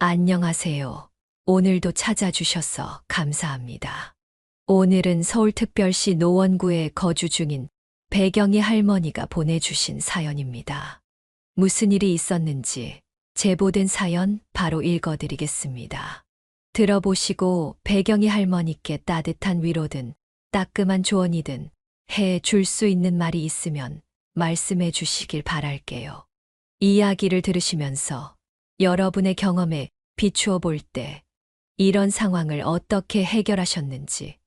안녕하세요. 오늘도 찾아주셔서 감사합니다. 오늘은 서울특별시 노원구에 거주 중인 배경이 할머니가 보내주신 사연입니다. 무슨 일이 있었는지 제보된 사연 바로 읽어드리겠습니다. 들어보시고 배경이 할머니께 따뜻한 위로든 따끔한 조언이든 해 줄 수 있는 말이 있으면 말씀해 주시길 바랄게요. 이야기를 들으시면서 여러분의 경험에 비추어 볼 때 이런 상황을 어떻게 해결하셨는지,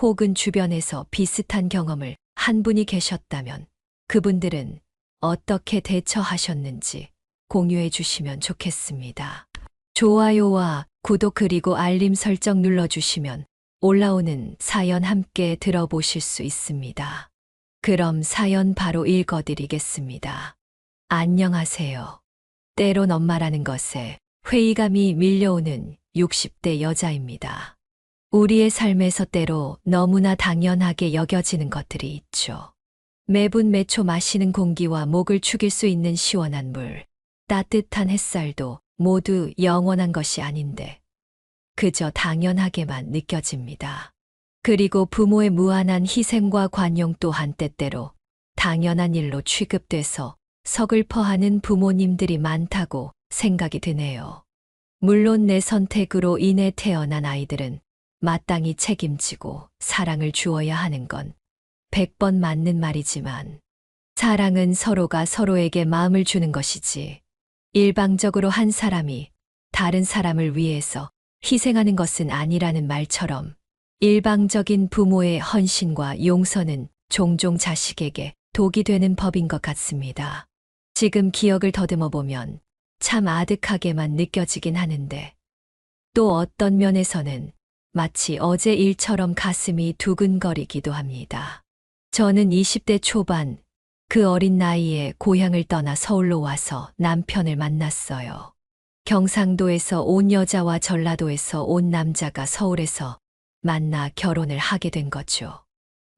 혹은 주변에서 비슷한 경험을 한 분이 계셨다면 그분들은 어떻게 대처하셨는지 공유해 주시면 좋겠습니다. 좋아요와 구독 그리고 알림 설정 눌러주시면 올라오는 사연 함께 들어보실 수 있습니다. 그럼 사연 바로 읽어드리겠습니다. 안녕하세요. 때론 엄마라는 것에 회의감이 밀려오는 60대 여자입니다. 우리의 삶에서 때로 너무나 당연하게 여겨지는 것들이 있죠. 매분 매초 마시는 공기와 목을 축일 수 있는 시원한 물, 따뜻한 햇살도 모두 영원한 것이 아닌데 그저 당연하게만 느껴집니다. 그리고 부모의 무한한 희생과 관용 또한 때때로 당연한 일로 취급돼서 서글퍼하는 부모님들이 많다고 생각이 드네요. 물론 내 선택으로 인해 태어난 아이들은 마땅히 책임지고 사랑을 주어야 하는 건 100번 맞는 말이지만, 사랑은 서로가 서로에게 마음을 주는 것이지 일방적으로 한 사람이 다른 사람을 위해서 희생하는 것은 아니라는 말처럼 일방적인 부모의 헌신과 용서는 종종 자식에게 독이 되는 법인 것 같습니다. 지금 기억을 더듬어 보면 참 아득하게만 느껴지긴 하는데, 또 어떤 면에서는 마치 어제 일처럼 가슴이 두근거리기도 합니다. 저는 20대 초반, 그 어린 나이에 고향을 떠나 서울로 와서 남편을 만났어요. 경상도에서 온 여자와 전라도에서 온 남자가 서울에서 만나 결혼을 하게 된 거죠.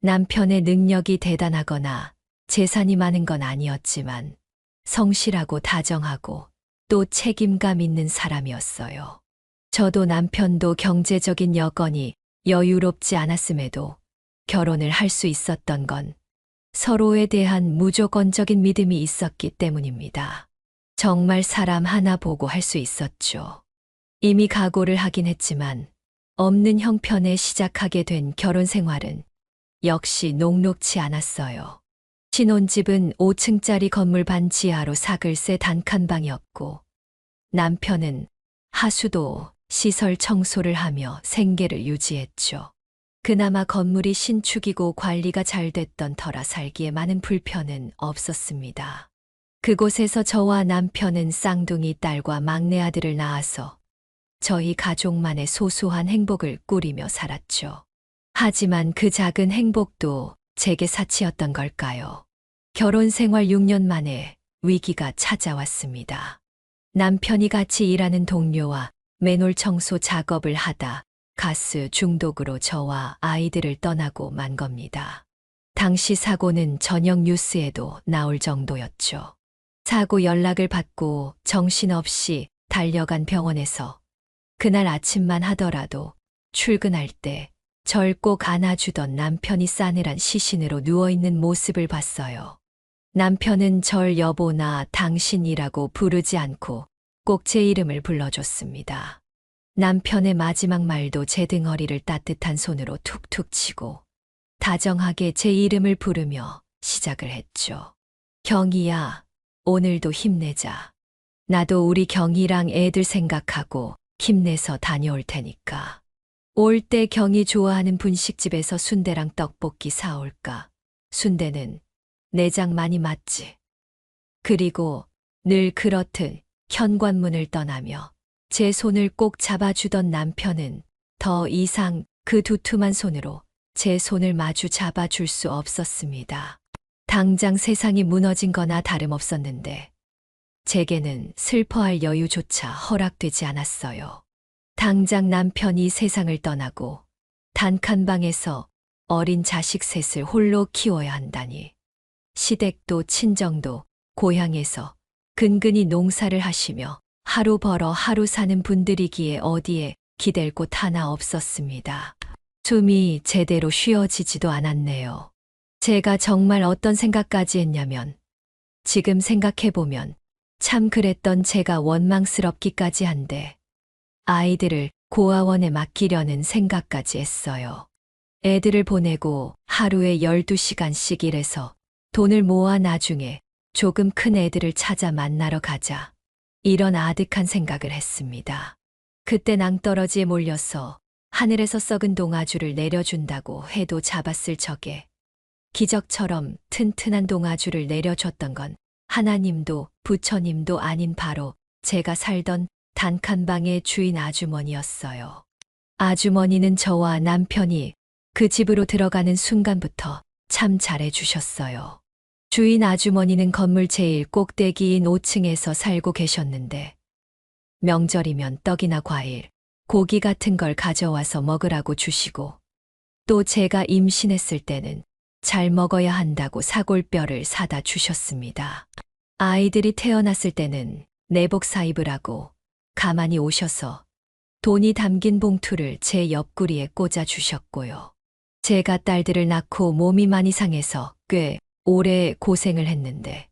남편의 능력이 대단하거나 재산이 많은 건 아니었지만 성실하고 다정하고 또 책임감 있는 사람이었어요. 저도 남편도 경제적인 여건이 여유롭지 않았음에도 결혼을 할 수 있었던 건 서로에 대한 무조건적인 믿음이 있었기 때문입니다. 정말 사람 하나 보고 할 수 있었죠. 이미 각오를 하긴 했지만 없는 형편에 시작하게 된 결혼 생활은 역시 녹록치 않았어요. 신혼집은 5층짜리 건물 반 지하로 사글세 단칸방이었고, 남편은 하수도, 시설 청소를 하며 생계를 유지했죠. 그나마 건물이 신축이고 관리가 잘 됐던 터라 살기에 많은 불편은 없었습니다. 그곳에서 저와 남편은 쌍둥이 딸과 막내 아들을 낳아서 저희 가족만의 소소한 행복을 꾸리며 살았죠. 하지만 그 작은 행복도 제게 사치였던 걸까요? 결혼 생활 6년 만에 위기가 찾아왔습니다. 남편이 같이 일하는 동료와 맨홀 청소 작업을 하다 가스 중독으로 저와 아이들을 떠나고 만 겁니다. 당시 사고는 저녁 뉴스에도 나올 정도였죠. 사고 연락을 받고 정신없이 달려간 병원에서 그날 아침만 하더라도 출근할 때 절 꼭 안아주던 남편이 싸늘한 시신으로 누워있는 모습을 봤어요. 남편은 절 여보나 당신이라고 부르지 않고 꼭 제 이름을 불러줬습니다. 남편의 마지막 말도 제 등허리를 따뜻한 손으로 툭툭 치고 다정하게 제 이름을 부르며 시작을 했죠. 경이야, 오늘도 힘내자. 나도 우리 경이랑 애들 생각하고 힘내서 다녀올 테니까. 올 때 경이 좋아하는 분식집에서 순대랑 떡볶이 사올까? 순대는 내장 많이 맞지? 그리고 늘 그렇듯 현관문을 떠나며 제 손을 꼭 잡아주던 남편은 더 이상 그 두툼한 손으로 제 손을 마주 잡아줄 수 없었습니다. 당장 세상이 무너진 거나 다름없었는데 제게는 슬퍼할 여유조차 허락되지 않았어요. 당장 남편이 세상을 떠나고 단칸방에서 어린 자식 셋을 홀로 키워야 한다니. 시댁도 친정도 고향에서 근근히 농사를 하시며 하루 벌어 하루 사는 분들이기에 어디에 기댈 곳 하나 없었습니다. 숨이 제대로 쉬어지지도 않았네요. 제가 정말 어떤 생각까지 했냐면, 지금 생각해보면 참 그랬던 제가 원망스럽기까지 한데, 아이들을 고아원에 맡기려는 생각까지 했어요. 애들을 보내고 하루에 12시간씩 일해서 돈을 모아 나중에 조금 큰 애들을 찾아 만나러 가자. 이런 아득한 생각을 했습니다. 그때 낭떠러지에 몰려서 하늘에서 썩은 동아줄을 내려준다고 해도 잡았을 적에 기적처럼 튼튼한 동아줄을 내려줬던 건 하나님도 부처님도 아닌 바로 제가 살던 단칸방의 주인 아주머니였어요. 아주머니는 저와 남편이 그 집으로 들어가는 순간부터 참 잘해주셨어요. 주인 아주머니는 건물 제일 꼭대기인 5층에서 살고 계셨는데 명절이면 떡이나 과일, 고기 같은 걸 가져와서 먹으라고 주시고 또 제가 임신했을 때는 잘 먹어야 한다고 사골뼈를 사다 주셨습니다. 아이들이 태어났을 때는 내복 사입으라고 가만히 오셔서 돈이 담긴 봉투를 제 옆구리에 꽂아 주셨고요. 제가 딸들을 낳고 몸이 많이 상해서 꽤 오래 고생을 했는데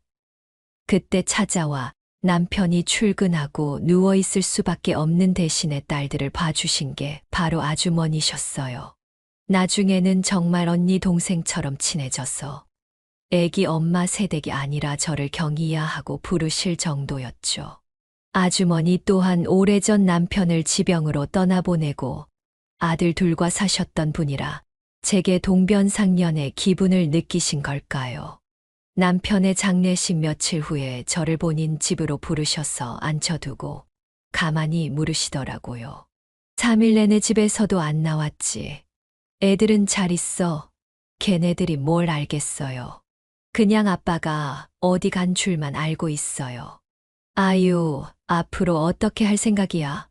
그때 찾아와 남편이 출근하고 누워있을 수밖에 없는 대신에 딸들을 봐주신 게 바로 아주머니셨어요. 나중에는 정말 언니 동생처럼 친해져서 애기 엄마 세댁이 아니라 저를 경이야 하고 부르실 정도였죠. 아주머니 또한 오래전 남편을 지병으로 떠나보내고 아들 둘과 사셨던 분이라 제게 동변상련의 기분을 느끼신 걸까요? 남편의 장례식 며칠 후에 저를 본인 집으로 부르셔서 앉혀두고 가만히 물으시더라고요. 3일 내내 집에서도 안 나왔지. 애들은 잘 있어. 걔네들이 뭘 알겠어요. 그냥 아빠가 어디 간 줄만 알고 있어요. 아유, 앞으로 어떻게 할 생각이야?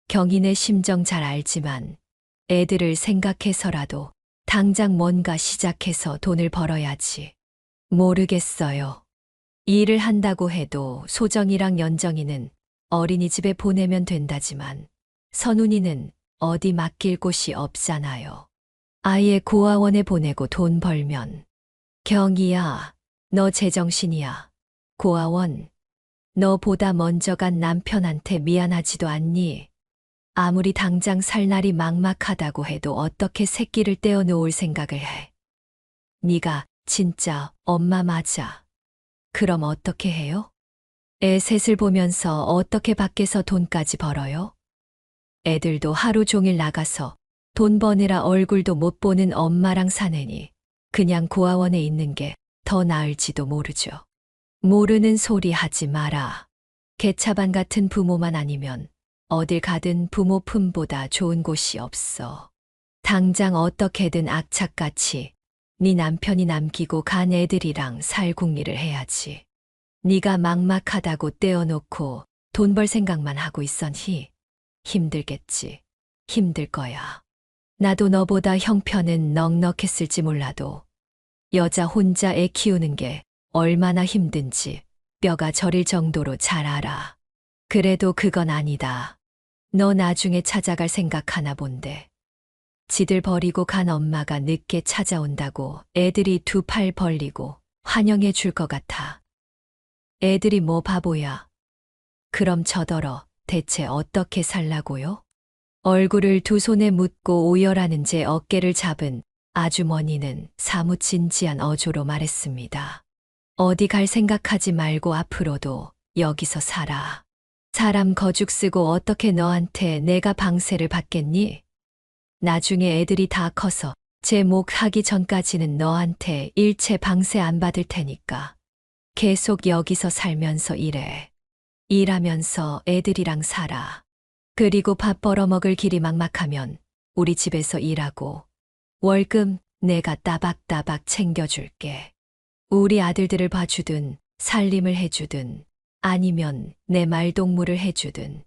경인의 심정 잘 알지만 애들을 생각해서라도 당장 뭔가 시작해서 돈을 벌어야지. 모르겠어요. 일을 한다고 해도 소정이랑 연정이는 어린이집에 보내면 된다지만 선훈이는 어디 맡길 곳이 없잖아요. 아예 고아원에 보내고 돈 벌면. 경이야, 너 제정신이야. 고아원, 너보다 먼저 간 남편한테 미안하지도 않니? 아무리 당장 살 날이 막막하다고 해도 어떻게 새끼를 떼어 놓을 생각을 해. 네가 진짜 엄마 맞아. 그럼 어떻게 해요? 애 셋을 보면서 어떻게 밖에서 돈까지 벌어요? 애들도 하루 종일 나가서 돈 버느라 얼굴도 못 보는 엄마랑 사내니 그냥 고아원에 있는 게 더 나을지도 모르죠. 모르는 소리 하지 마라. 개차반 같은 부모만 아니면 어딜 가든 부모 품보다 좋은 곳이 없어. 당장 어떻게든 악착같이 네 남편이 남기고 간 애들이랑 살궁리를 해야지. 네가 막막하다고 떼어놓고 돈 벌 생각만 하고 있었니? 힘들겠지. 힘들 거야. 나도 너보다 형편은 넉넉했을지 몰라도 여자 혼자 애 키우는 게 얼마나 힘든지 뼈가 저릴 정도로 잘 알아. 그래도 그건 아니다. 너 나중에 찾아갈 생각하나 본데. 지들 버리고 간 엄마가 늦게 찾아온다고 애들이 두 팔 벌리고 환영해 줄 것 같아. 애들이 뭐 바보야. 그럼 저더러 대체 어떻게 살라고요? 얼굴을 두 손에 묻고 오열하는 제 어깨를 잡은 아주머니는 사뭇 진지한 어조로 말했습니다. 어디 갈 생각하지 말고 앞으로도 여기서 살아. 사람 거죽 쓰고 어떻게 너한테 내가 방세를 받겠니? 나중에 애들이 다 커서 제 목 하기 전까지는 너한테 일체 방세 안 받을 테니까. 계속 여기서 살면서 일해. 일하면서 애들이랑 살아. 그리고 밥 벌어먹을 길이 막막하면 우리 집에서 일하고 월급 내가 따박따박 챙겨줄게. 우리 아들들을 봐주든 살림을 해주든 아니면 내 말동무를 해주든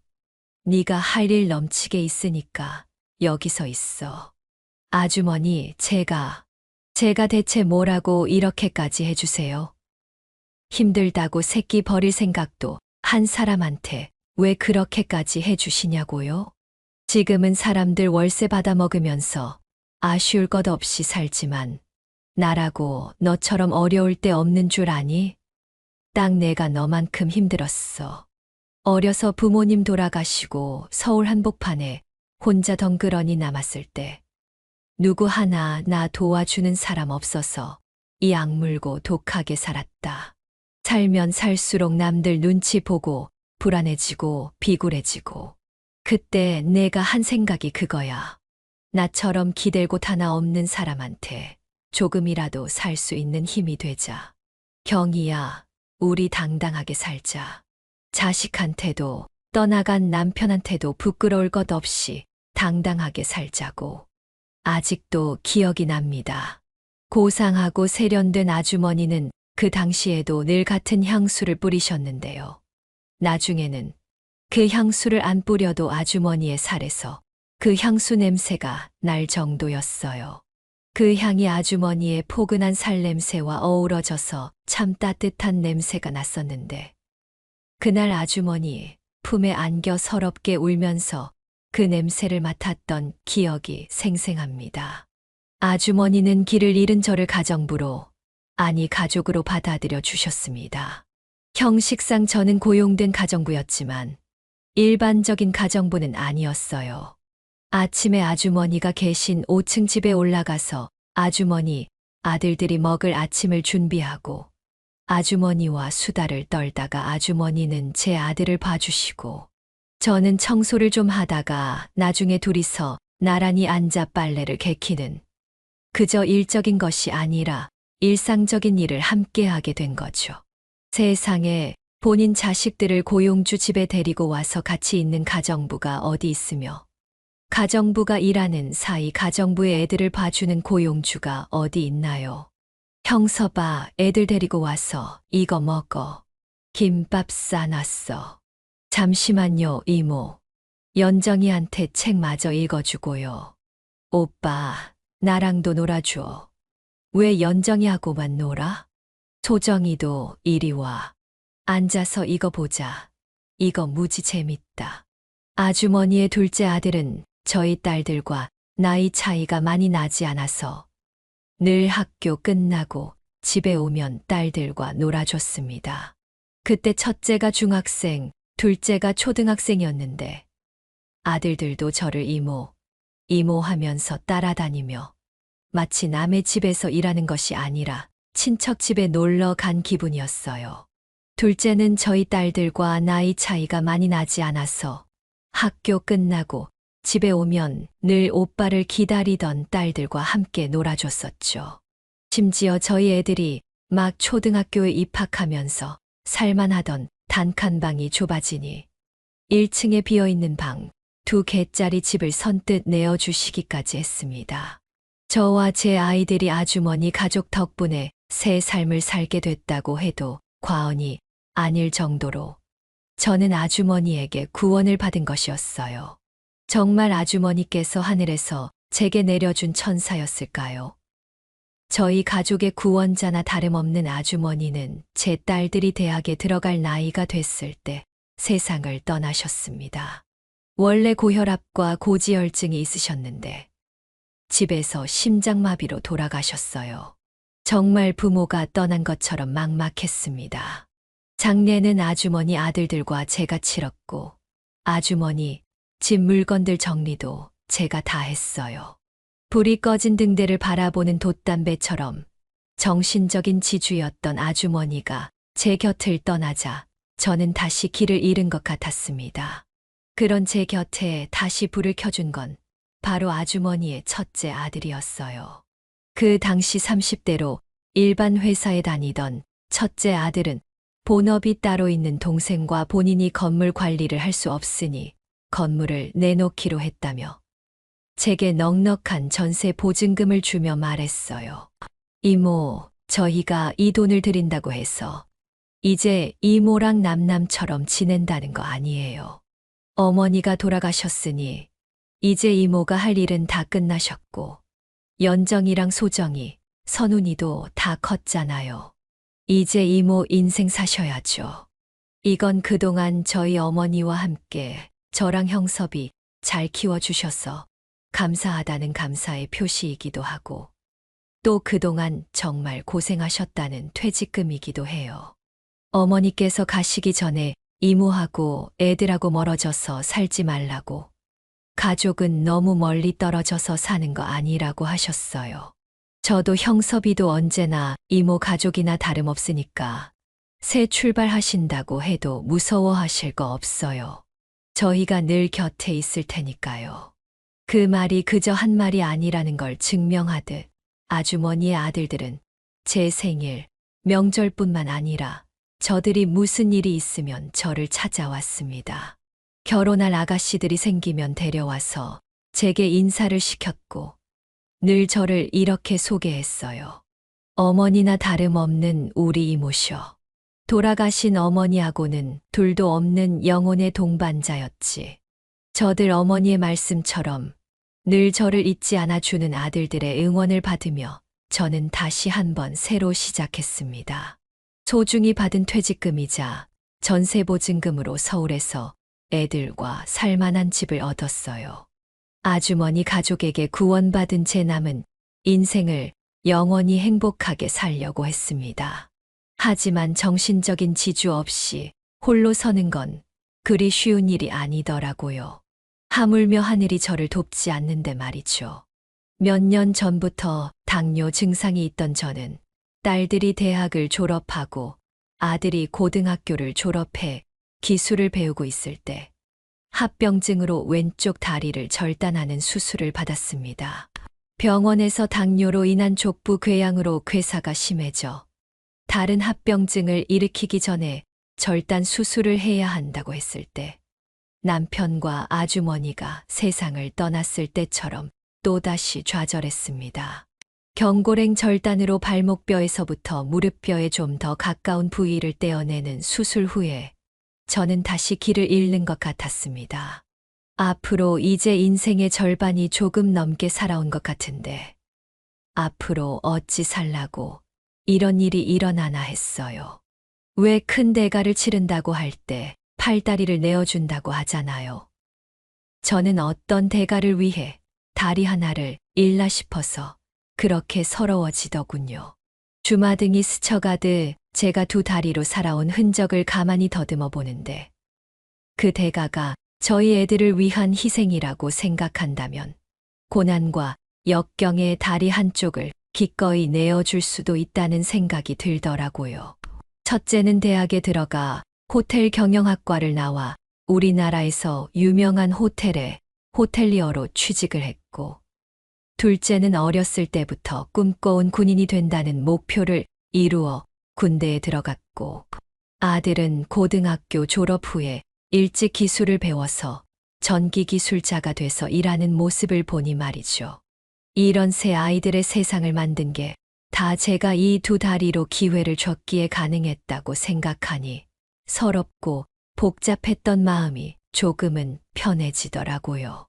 네가 할 일 넘치게 있으니까 여기서 있어. 아주머니, 제가 대체 뭐라고 이렇게까지 해주세요? 힘들다고 새끼 버릴 생각도 한 사람한테 왜 그렇게까지 해주시냐고요? 지금은 사람들 월세 받아 먹으면서 아쉬울 것 없이 살지만 나라고 너처럼 어려울 때 없는 줄 아니? 딱 내가 너만큼 힘들었어. 어려서 부모님 돌아가시고 서울 한복판에 혼자 덩그러니 남았을 때 누구 하나 나 도와주는 사람 없어서 이 악물고 독하게 살았다. 살면 살수록 남들 눈치 보고 불안해지고 비굴해지고 그때 내가 한 생각이 그거야. 나처럼 기댈 곳 하나 없는 사람한테 조금이라도 살 수 있는 힘이 되자. 경이야, 우리 당당하게 살자. 자식한테도 떠나간 남편한테도 부끄러울 것 없이 당당하게 살자고. 아직도 기억이 납니다. 고상하고 세련된 아주머니는 그 당시에도 늘 같은 향수를 뿌리셨는데요. 나중에는 그 향수를 안 뿌려도 아주머니의 살에서 그 향수 냄새가 날 정도였어요. 그 향이 아주머니의 포근한 살 냄새와 어우러져서 참 따뜻한 냄새가 났었는데, 그날 아주머니 품에 안겨 서럽게 울면서 그 냄새를 맡았던 기억이 생생합니다. 아주머니는 길을 잃은 저를 가정부로, 아니 가족으로 받아들여 주셨습니다. 형식상 저는 고용된 가정부였지만 일반적인 가정부는 아니었어요. 아침에 아주머니가 계신 5층 집에 올라가서 아주머니, 아들들이 먹을 아침을 준비하고 아주머니와 수다를 떨다가 아주머니는 제 아들을 봐주시고 저는 청소를 좀 하다가 나중에 둘이서 나란히 앉아 빨래를 개키는, 그저 일적인 것이 아니라 일상적인 일을 함께하게 된 거죠. 세상에 본인 자식들을 고용주 집에 데리고 와서 같이 있는 가정부가 어디 있으며 가정부가 일하는 사이 가정부의 애들을 봐주는 고용주가 어디 있나요? 형서봐, 애들 데리고 와서 이거 먹어. 김밥 싸놨어. 잠시만요, 이모. 연정이한테 책 마저 읽어주고요. 오빠, 나랑도 놀아줘. 왜 연정이하고만 놀아? 소정이도 이리 와. 앉아서 이거 보자. 이거 무지 재밌다. 아주머니의 둘째 아들은 저희 딸들과 나이 차이가 많이 나지 않아서 늘 학교 끝나고 집에 오면 딸들과 놀아줬습니다. 그때 첫째가 중학생, 둘째가 초등학생이었는데 아들들도 저를 이모, 이모 하면서 따라다니며 마치 남의 집에서 일하는 것이 아니라 친척 집에 놀러 간 기분이었어요. 둘째는 저희 딸들과 나이 차이가 많이 나지 않아서 학교 끝나고 집에 오면 늘 오빠를 기다리던 딸들과 함께 놀아줬었죠. 심지어 저희 애들이 막 초등학교에 입학하면서 살만하던 단칸방이 좁아지니 1층에 비어있는 방 2개짜리 집을 선뜻 내어주시기까지 했습니다. 저와 제 아이들이 아주머니 가족 덕분에 새 삶을 살게 됐다고 해도 과언이 아닐 정도로 저는 아주머니에게 구원을 받은 것이었어요. 정말 아주머니께서 하늘에서 제게 내려준 천사였을까요? 저희 가족의 구원자나 다름없는 아주머니는 제 딸들이 대학에 들어갈 나이가 됐을 때 세상을 떠나셨습니다. 원래 고혈압과 고지혈증이 있으셨는데 집에서 심장마비로 돌아가셨어요. 정말 부모가 떠난 것처럼 막막했습니다. 장례는 아주머니 아들들과 제가 치렀고 아주머니 집 물건들 정리도 제가 다 했어요. 불이 꺼진 등대를 바라보는 돛담배처럼 정신적인 지주였던 아주머니가 제 곁을 떠나자 저는 다시 길을 잃은 것 같았습니다. 그런 제 곁에 다시 불을 켜준 건 바로 아주머니의 첫째 아들이었어요. 그 당시 30대로 일반 회사에 다니던 첫째 아들은 본업이 따로 있는 동생과 본인이 건물 관리를 할 수 없으니 건물을 내놓기로 했다며 제게 넉넉한 전세 보증금을 주며 말했어요. 이모, 저희가 이 돈을 드린다고 해서 이제 이모랑 남남처럼 지낸다는 거 아니에요. 어머니가 돌아가셨으니 이제 이모가 할 일은 다 끝나셨고 연정이랑 소정이, 선훈이도 다 컸잖아요. 이제 이모 인생 사셔야죠. 이건 그동안 저희 어머니와 함께 저랑 형섭이 잘 키워주셔서 감사하다는 감사의 표시이기도 하고 또 그동안 정말 고생하셨다는 퇴직금이기도 해요. 어머니께서 가시기 전에 이모하고 애들하고 멀어져서 살지 말라고 가족은 너무 멀리 떨어져서 사는 거 아니라고 하셨어요. 저도 형섭이도 언제나 이모 가족이나 다름없으니까 새 출발하신다고 해도 무서워하실 거 없어요. 저희가 늘 곁에 있을 테니까요. 그 말이 그저 한 말이 아니라는 걸 증명하듯 아주머니의 아들들은 제 생일, 명절뿐만 아니라 저들이 무슨 일이 있으면 저를 찾아왔습니다. 결혼할 아가씨들이 생기면 데려와서 제게 인사를 시켰고 늘 저를 이렇게 소개했어요. 어머니나 다름없는 우리 이모셔. 돌아가신 어머니하고는 둘도 없는 영혼의 동반자였지. 저들 어머니의 말씀처럼 늘 저를 잊지 않아 주는 아들들의 응원을 받으며 저는 다시 한번 새로 시작했습니다. 소중히 받은 퇴직금이자 전세보증금으로 서울에서 애들과 살만한 집을 얻었어요. 아주머니 가족에게 구원받은 제 남은 인생을 영원히 행복하게 살려고 했습니다. 하지만 정신적인 지주 없이 홀로 서는 건 그리 쉬운 일이 아니더라고요. 하물며 하늘이 저를 돕지 않는데 말이죠. 몇 년 전부터 당뇨 증상이 있던 저는 딸들이 대학을 졸업하고 아들이 고등학교를 졸업해 기술을 배우고 있을 때 합병증으로 왼쪽 다리를 절단하는 수술을 받았습니다. 병원에서 당뇨로 인한 족부 궤양으로 괴사가 심해져 다른 합병증을 일으키기 전에 절단 수술을 해야 한다고 했을 때 남편과 아주머니가 세상을 떠났을 때처럼 또다시 좌절했습니다. 경고랭 절단으로 발목뼈에서부터 무릎뼈에 좀 더 가까운 부위를 떼어내는 수술 후에 저는 다시 길을 잃는 것 같았습니다. 앞으로 이제 인생의 절반이 조금 넘게 살아온 것 같은데 앞으로 어찌 살라고 이런 일이 일어나나 했어요. 왜 큰 대가를 치른다고 할 때 팔다리를 내어준다고 하잖아요. 저는 어떤 대가를 위해 다리 하나를 잃나 싶어서 그렇게 서러워지더군요. 주마등이 스쳐가듯 제가 두 다리로 살아온 흔적을 가만히 더듬어 보는데 그 대가가 저희 애들을 위한 희생이라고 생각한다면 고난과 역경의 다리 한쪽을 기꺼이 내어줄 수도 있다는 생각이 들더라고요. 첫째는 대학에 들어가 호텔 경영학과를 나와 우리나라에서 유명한 호텔에 호텔리어로 취직을 했고 둘째는 어렸을 때부터 꿈꿔온 군인이 된다는 목표를 이루어 군대에 들어갔고 아들은 고등학교 졸업 후에 일찍 기술을 배워서 전기기술자가 돼서 일하는 모습을 보니 말이죠. 이런 세 아이들의 세상을 만든 게 다 제가 이 두 다리로 기회를 줬기에 가능했다고 생각하니 서럽고 복잡했던 마음이 조금은 편해지더라고요.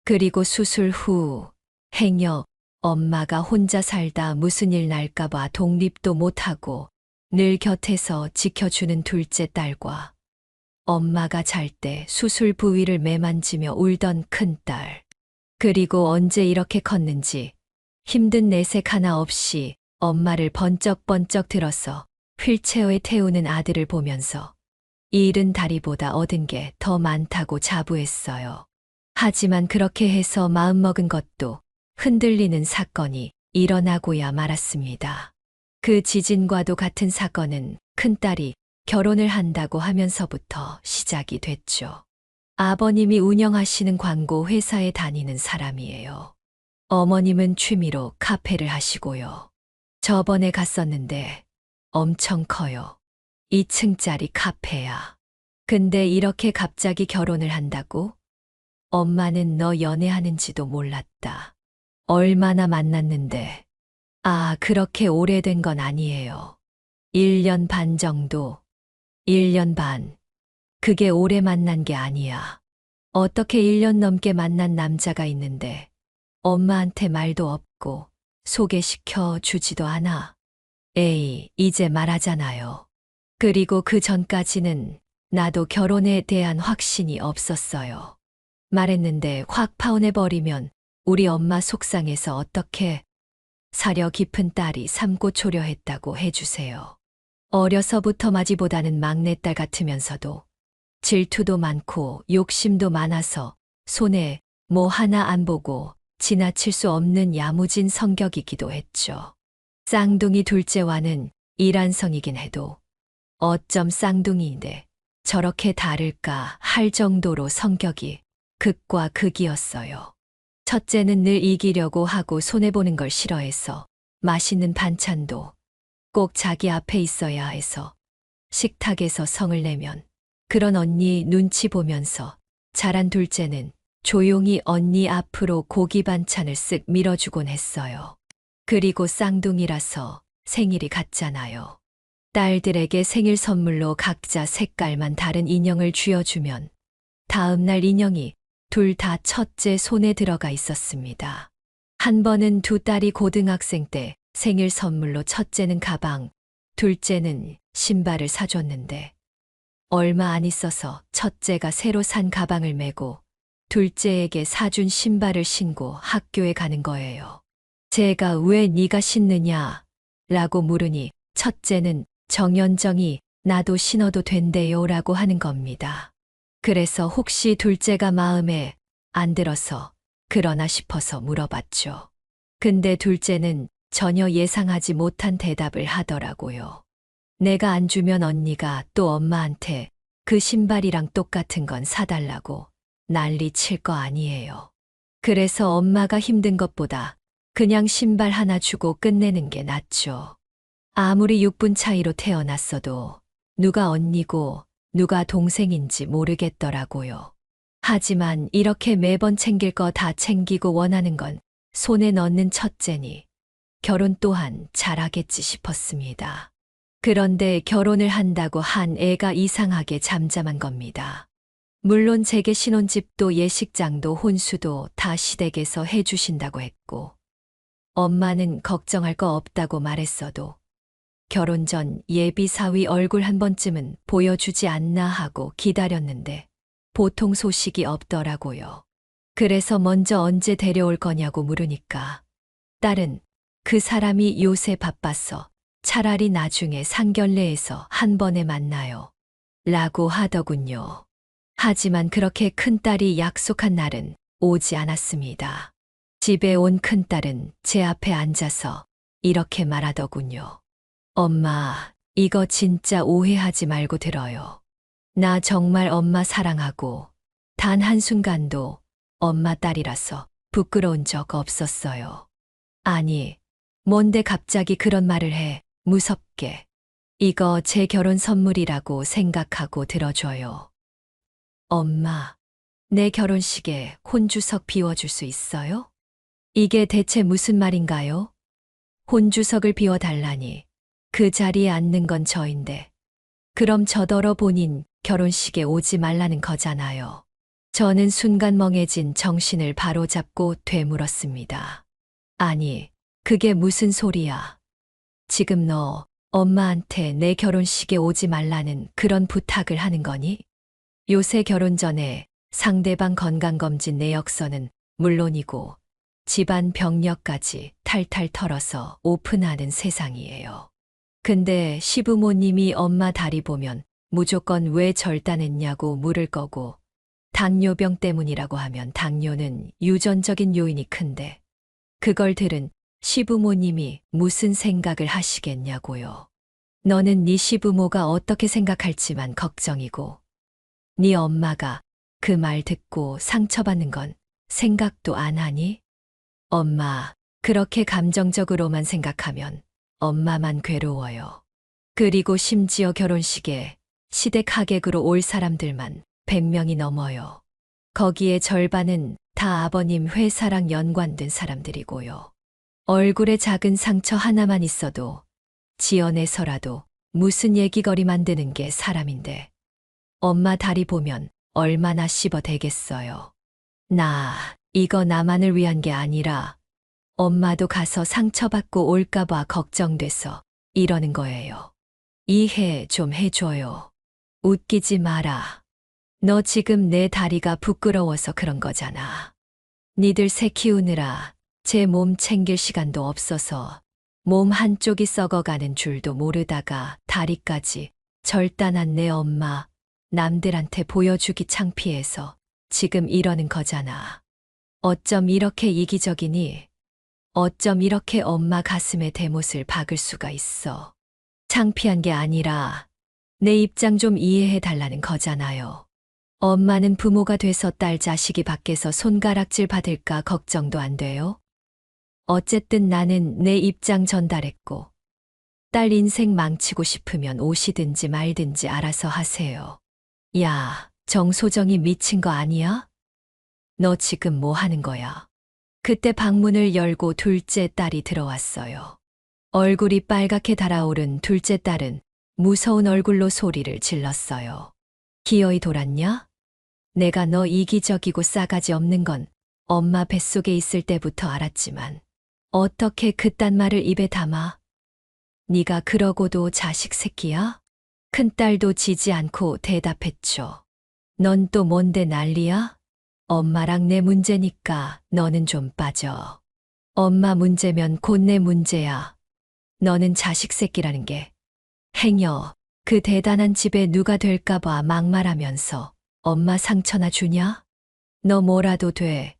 그리고 수술 후 행여 엄마가 혼자 살다 무슨 일 날까봐 독립도 못하고 늘 곁에서 지켜주는 둘째 딸과 엄마가 잘 때 수술 부위를 매만지며 울던 큰딸. 그리고 언제 이렇게 컸는지 힘든 내색 하나 없이 엄마를 번쩍번쩍 들어서 휠체어에 태우는 아들을 보면서 잃은 다리보다 얻은 게 더 많다고 자부했어요. 하지만 그렇게 해서 마음먹은 것도 흔들리는 사건이 일어나고야 말았습니다. 그 지진과도 같은 사건은 큰딸이 결혼을 한다고 하면서부터 시작이 됐죠. 아버님이 운영하시는 광고 회사에 다니는 사람이에요. 어머님은 취미로 카페를 하시고요. 저번에 갔었는데 엄청 커요. 2층짜리 카페야. 근데 이렇게 갑자기 결혼을 한다고? 엄마는 너 연애하는지도 몰랐다. 얼마나 만났는데. 아, 그렇게 오래된 건 아니에요. 1년 반 정도. 1년 반. 그게 오래 만난 게 아니야. 어떻게 1년 넘게 만난 남자가 있는데 엄마한테 말도 없고 소개시켜 주지도 않아. 에이, 이제 말하잖아요. 그리고 그 전까지는 나도 결혼에 대한 확신이 없었어요. 말했는데 확 파혼해버리면 우리 엄마 속상해서 어떻게 사려 깊은 딸이 삶고 초려했다고 해주세요. 어려서부터 마지보다는 막내딸 같으면서도 질투도 많고 욕심도 많아서 손에 뭐 하나 안 보고 지나칠 수 없는 야무진 성격이기도 했죠. 쌍둥이 둘째와는 일란성이긴 해도 어쩜 쌍둥이인데 저렇게 다를까 할 정도로 성격이 극과 극이었어요. 첫째는 늘 이기려고 하고 손해보는 걸 싫어해서 맛있는 반찬도 꼭 자기 앞에 있어야 해서 식탁에서 성을 내면 그런 언니 눈치 보면서 자란 둘째는 조용히 언니 앞으로 고기 반찬을 쓱 밀어주곤 했어요. 그리고 쌍둥이라서 생일이 같잖아요. 딸들에게 생일 선물로 각자 색깔만 다른 인형을 쥐어주면 다음날 인형이 둘 다 첫째 손에 들어가 있었습니다. 한 번은 두 딸이 고등학생 때 생일 선물로 첫째는 가방, 둘째는 신발을 사줬는데 얼마 안 있어서 첫째가 새로 산 가방을 메고 둘째에게 사준 신발을 신고 학교에 가는 거예요. 제가 왜 네가 신느냐? 라고 물으니 첫째는 정연정이 나도 신어도 된대요 라고 하는 겁니다. 그래서 혹시 둘째가 마음에 안 들어서 그러나 싶어서 물어봤죠. 근데 둘째는 전혀 예상하지 못한 대답을 하더라고요. 내가 안 주면 언니가 또 엄마한테 그 신발이랑 똑같은 건 사달라고 난리 칠 거 아니에요. 그래서 엄마가 힘든 것보다 그냥 신발 하나 주고 끝내는 게 낫죠. 아무리 6분 차이로 태어났어도 누가 언니고 누가 동생인지 모르겠더라고요. 하지만 이렇게 매번 챙길 거 다 챙기고 원하는 건 손에 넣는 첫째니 결혼 또한 잘하겠지 싶었습니다. 그런데 결혼을 한다고 한 애가 이상하게 잠잠한 겁니다. 물론 제게 신혼집도 예식장도 혼수도 다 시댁에서 해주신다고 했고 엄마는 걱정할 거 없다고 말했어도 결혼 전 예비 사위 얼굴 한 번쯤은 보여주지 않나 하고 기다렸는데 보통 소식이 없더라고요. 그래서 먼저 언제 데려올 거냐고 물으니까 딸은 그 사람이 요새 바빠서 차라리 나중에 상견례에서 한 번에 만나요. 라고 하더군요. 하지만 그렇게 큰딸이 약속한 날은 오지 않았습니다. 집에 온 큰딸은 제 앞에 앉아서 이렇게 말하더군요. 엄마, 이거 진짜 오해하지 말고 들어요. 나 정말 엄마 사랑하고 단 한순간도 엄마 딸이라서 부끄러운 적 없었어요. 아니, 뭔데 갑자기 그런 말을 해, 무섭게. 이거 제 결혼 선물이라고 생각하고 들어줘요. 엄마, 내 결혼식에 혼주석 비워줄 수 있어요? 이게 대체 무슨 말인가요? 혼주석을 비워달라니. 그 자리에 앉는 건 저인데. 그럼 저더러 본인 결혼식에 오지 말라는 거잖아요. 저는 순간 멍해진 정신을 바로잡고 되물었습니다. 아니, 그게 무슨 소리야. 지금 너 엄마한테 내 결혼식에 오지 말라는 그런 부탁을 하는 거니? 요새 결혼 전에 상대방 건강검진 내역서는 물론이고 집안 병력까지 탈탈 털어서 오픈하는 세상이에요. 근데 시부모님이 엄마 다리 보면 무조건 왜 절단했냐고 물을 거고 당뇨병 때문이라고 하면 당뇨는 유전적인 요인이 큰데 그걸 들은 시부모님이 무슨 생각을 하시겠냐고요. 너는 네 시부모가 어떻게 생각할지만 걱정이고 네 엄마가 그 말 듣고 상처받는 건 생각도 안 하니? 엄마, 그렇게 감정적으로만 생각하면 엄마만 괴로워요. 그리고 심지어 결혼식에 시댁 하객으로 올 사람들만 100명이 넘어요. 거기에 절반은 다 아버님 회사랑 연관된 사람들이고요. 얼굴에 작은 상처 하나만 있어도 지어내서라도 무슨 얘기거리 만드는 게 사람인데 엄마 다리 보면 얼마나 씹어대겠어요. 나 이거 나만을 위한 게 아니라 엄마도 가서 상처받고 올까봐 걱정돼서 이러는 거예요. 이해 좀 해줘요. 웃기지 마라. 너 지금 내 다리가 부끄러워서 그런 거잖아. 니들 새 키우느라 제 몸 챙길 시간도 없어서 몸 한쪽이 썩어가는 줄도 모르다가 다리까지 절단한 내 엄마 남들한테 보여주기 창피해서 지금 이러는 거잖아. 어쩜 이렇게 이기적이니? 어쩜 이렇게 엄마 가슴에 대못을 박을 수가 있어. 창피한 게 아니라 내 입장 좀 이해해 달라는 거잖아요. 엄마는 부모가 돼서 딸 자식이 밖에서 손가락질 받을까 걱정도 안 돼요? 어쨌든 나는 내 입장 전달했고, 딸 인생 망치고 싶으면 오시든지 말든지 알아서 하세요. 야, 정소정이 미친 거 아니야? 너 지금 뭐 하는 거야? 그때 방문을 열고 둘째 딸이 들어왔어요. 얼굴이 빨갛게 달아오른 둘째 딸은 무서운 얼굴로 소리를 질렀어요. 기어이 돌았냐? 내가 너 이기적이고 싸가지 없는 건 엄마 뱃속에 있을 때부터 알았지만 어떻게 그딴 말을 입에 담아? 네가 그러고도 자식 새끼야? 큰딸도 지지 않고 대답했죠. 넌 또 뭔데 난리야? 엄마랑 내 문제니까 너는 좀 빠져. 엄마 문제면 곧 내 문제야. 너는 자식 새끼라는 게 행여 그 대단한 집에 누가 될까봐 막말하면서 엄마 상처나 주냐? 너 뭐라도 돼.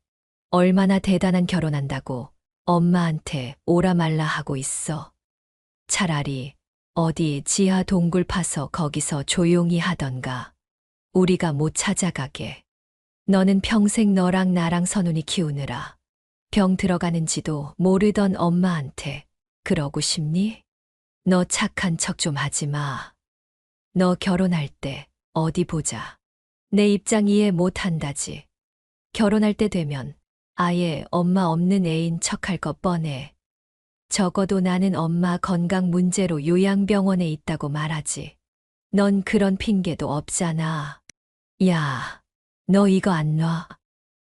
얼마나 대단한 결혼한다고 엄마한테 오라 말라 하고 있어. 차라리 어디 지하 동굴 파서 거기서 조용히 하던가. 우리가 못 찾아가게. 너는 평생 너랑 나랑 선훈이 키우느라 병 들어가는지도 모르던 엄마한테 그러고 싶니? 너 착한 척 좀 하지 마. 너 결혼할 때 어디 보자. 내 입장 이해 못 한다지. 결혼할 때 되면 아예 엄마 없는 애인 척할 것 뻔해. 적어도 나는 엄마 건강 문제로 요양병원에 있다고 말하지. 넌 그런 핑계도 없잖아. 야, 너 이거 안 놔.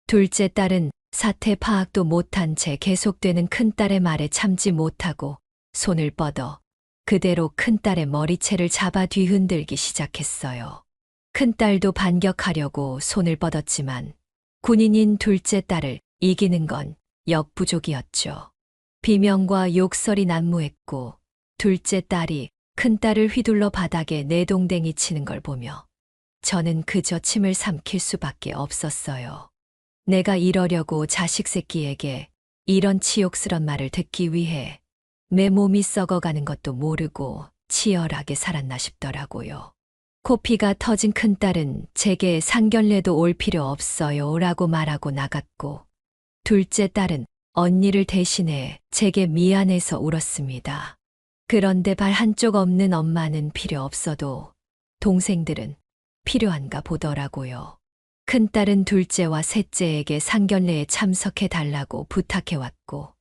둘째 딸은 사태 파악도 못한 채 계속되는 큰딸의 말에 참지 못하고 손을 뻗어 그대로 큰딸의 머리채를 잡아 뒤흔들기 시작했어요. 큰딸도 반격하려고 손을 뻗었지만 군인인 둘째 딸을 이기는 건 역부족이었죠. 비명과 욕설이 난무했고 둘째 딸이 큰딸을 휘둘러 바닥에 내동댕이 치는 걸 보며 저는 그저 침을 삼킬 수밖에 없었어요. 내가 이러려고 자식 새끼에게 이런 치욕스런 말을 듣기 위해 내 몸이 썩어가는 것도 모르고 치열하게 살았나 싶더라고요. 코피가 터진 큰딸은 제게 상견례도 올 필요 없어요 라고 말하고 나갔고 둘째 딸은 언니를 대신해 제게 미안해서 울었습니다. 그런데 발 한쪽 없는 엄마는 필요 없어도 동생들은 필요한가 보더라고요. 큰딸은 둘째와 셋째에게 상견례에 참석해 달라고 부탁해왔고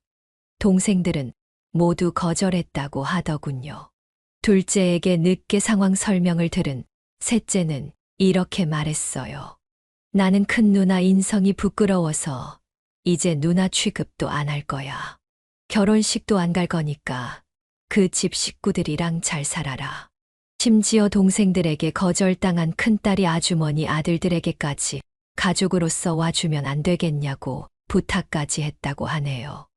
동생들은 모두 거절했다고 하더군요. 둘째에게 늦게 상황 설명을 들은 셋째는 이렇게 말했어요. 나는 큰 누나 인성이 부끄러워서 이제 누나 취급도 안 할 거야. 결혼식도 안 갈 거니까 그 집 식구들이랑 잘 살아라. 심지어 동생들에게 거절당한 큰딸이 아주머니 아들들에게까지 가족으로서 와주면 안 되겠냐고 부탁까지 했다고 하네요.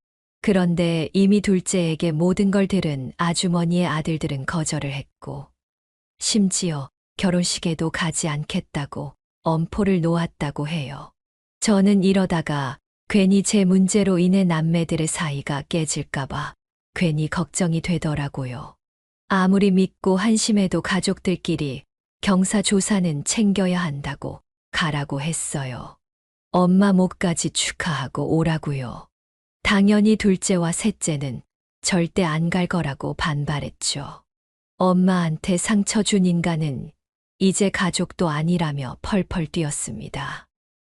그런데 이미 둘째에게 모든 걸 들은 아주머니의 아들들은 거절을 했고 심지어 결혼식에도 가지 않겠다고 엄포를 놓았다고 해요. 저는 이러다가 괜히 제 문제로 인해 남매들의 사이가 깨질까봐 괜히 걱정이 되더라고요. 아무리 믿고 한심해도 가족들끼리 경사조사는 챙겨야 한다고 가라고 했어요. 엄마 목까지 축하하고 오라고요. 당연히 둘째와 셋째는 절대 안 갈 거라고 반발했죠. 엄마한테 상처 준 인간은 이제 가족도 아니라며 펄펄 뛰었습니다.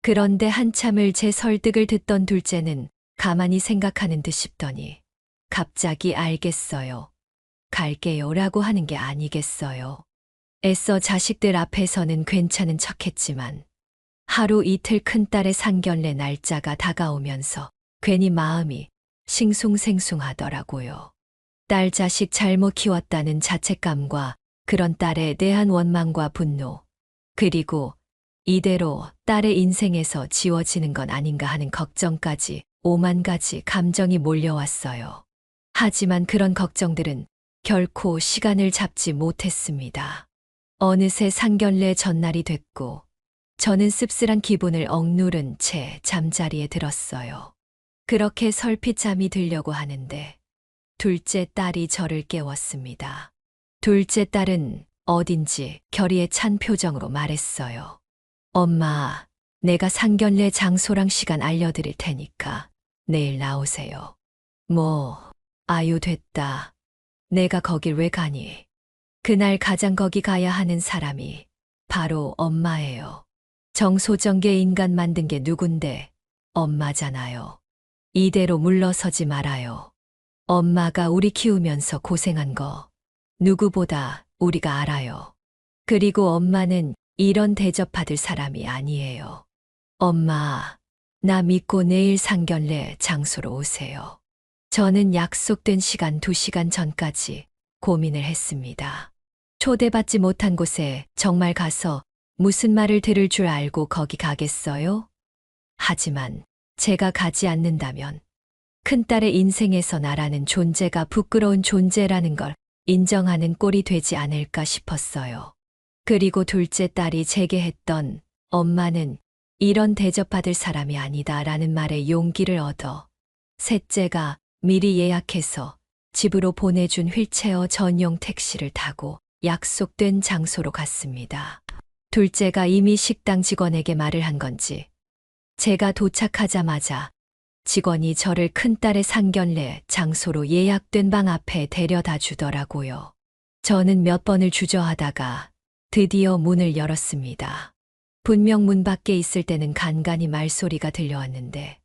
그런데 한참을 제 설득을 듣던 둘째는 가만히 생각하는 듯 싶더니 갑자기 알겠어요. 갈게요 라고 하는 게 아니겠어요. 애써 자식들 앞에서는 괜찮은 척했지만 하루 이틀 큰딸의 상견례 날짜가 다가오면서 괜히 마음이 싱숭생숭하더라고요. 딸 자식 잘못 키웠다는 자책감과 그런 딸에 대한 원망과 분노, 그리고 이대로 딸의 인생에서 지워지는 건 아닌가 하는 걱정까지 5만 가지 감정이 몰려왔어요. 하지만 그런 걱정들은 결코 시간을 잡지 못했습니다. 어느새 상견례 전날이 됐고 저는 씁쓸한 기분을 억누른 채 잠자리에 들었어요. 그렇게 설핏 잠이 들려고 하는데 둘째 딸이 저를 깨웠습니다. 둘째 딸은 어딘지 결의에 찬 표정으로 말했어요. 엄마, 내가 상견례 장소랑 시간 알려드릴 테니까 내일 나오세요. 아유 됐다. 내가 거길 왜 가니? 그날 가장 거기 가야 하는 사람이 바로 엄마예요. 정소정계 인간 만든 게 누군데 엄마잖아요. 이대로 물러서지 말아요. 엄마가 우리 키우면서 고생한 거 누구보다 우리가 알아요. 그리고 엄마는 이런 대접받을 사람이 아니에요. 엄마, 나 믿고 내일 상견례 장소로 오세요. 저는 약속된 시간 2시간 전까지 고민을 했습니다. 초대받지 못한 곳에 정말 가서 무슨 말을 들을 줄 알고 거기 가겠어요? 하지만 제가 가지 않는다면 큰딸의 인생에서 나라는 존재가 부끄러운 존재라는 걸 인정하는 꼴이 되지 않을까 싶었어요. 그리고 둘째 딸이 제게 했던 엄마는 이런 대접받을 사람이 아니다라는 말에 용기를 얻어 셋째가 미리 예약해서 집으로 보내준 휠체어 전용 택시를 타고 약속된 장소로 갔습니다. 둘째가 이미 식당 직원에게 말을 한 건지 제가 도착하자마자 직원이 저를 큰딸의 상견례 장소로 예약된 방 앞에 데려다 주더라고요. 저는 몇 번을 주저하다가 드디어 문을 열었습니다. 분명 문 밖에 있을 때는 간간히 말소리가 들려왔는데